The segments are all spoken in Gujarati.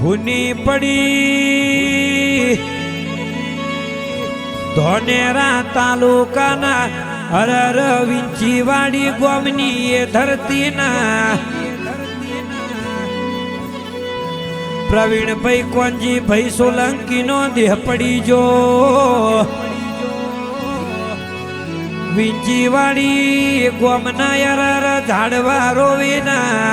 હુની પડી ધોનેરા તાલુકાના હરર વિંચીવાડી ગોમની એ ધરતીના પ્રવીણભાઈ કોંજીભાઈ સોલંકીનો દેહ પડી જો વિંચીવાડી ગોમના હરર ઝાડવા રોવીના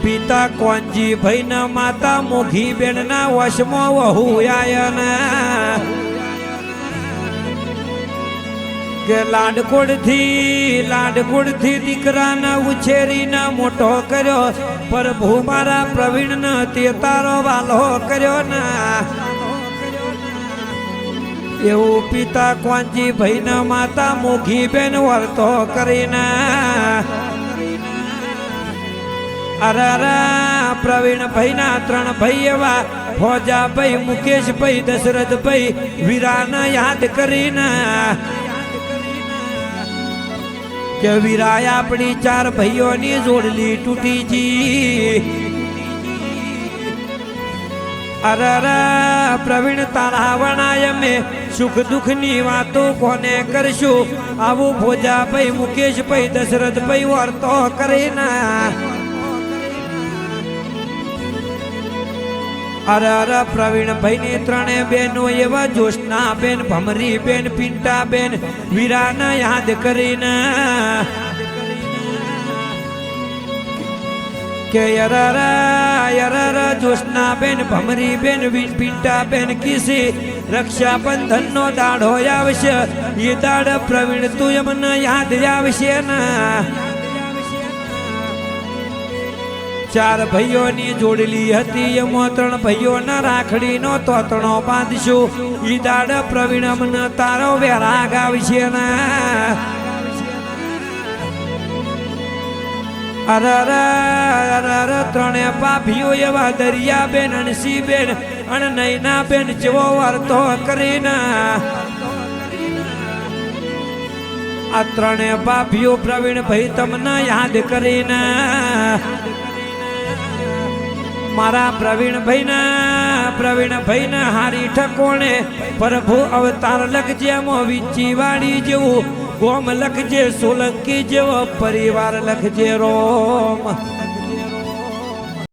પિતા કોંજીભાઈ ના માતા મોઘી બેન ના વશમાં વહુ આયના કે લાડકોડ થી દીકરાના ઉછેરીને મોટો કર્યો પ્રભુ મારા પ્રવીણ ને તે તારો વાલો કર્યો ના એવું પિતા કોંજીભાઈ ના માતા મોઘી બેન વર્તો કરીને અરારા પ્રવીણભાઈ ના 3 ભાઈ એવા ફોજાભાઈ મુકેશભાઈ દશરથભાઈ વીરાને યાદ કરીને કે વીરાય આપણી 4 ભાઈઓની જોડલી તૂટી જી અરારા પ્રવીણ તારા વણાય મેં સુખ દુઃખ ની વાતો કોને કરશું આવું ફોજાભાઈ મુકેશભાઈ દશરથભાઈ વર્તો કરીને અરે પ્રવીણભાઈ ની 3 બહેનો એવા જોશના બેન ભમરી બેન પિંટા બેન વીરાને યાદ કરીને કે અરે જોશના બેન ભમરી બેન પિંટા બેન કિસી રક્ષાબંધન નો દાડો આવશે એ દાડ પ્રવીણ તું એમને યાદ આવશે ના 4 ભાઈઓની જોડલી હતી એમાં 3 ભાઈઓના રાખડીનો તોતણો બાંધશું ઈ દાડ પ્રવીણ અમને તારો વેરાગ આવશે ના અરે 3 ભાભીઓ એવા દરિયાબેન અણસીબેન અને નૈનાબેન જેવો વર્તો કરીને આ 3 ભાભીઓ પ્રવીણભાઈ તમને યાદ કરીને મારા પ્રવીણભાઈ ના હારી ઠકોણે પ્રભુ અવતાર લખજે વિંચીવાડી જેવું ગોમ લખજે સોલંકી જેવો પરિવાર લખજે રોમ।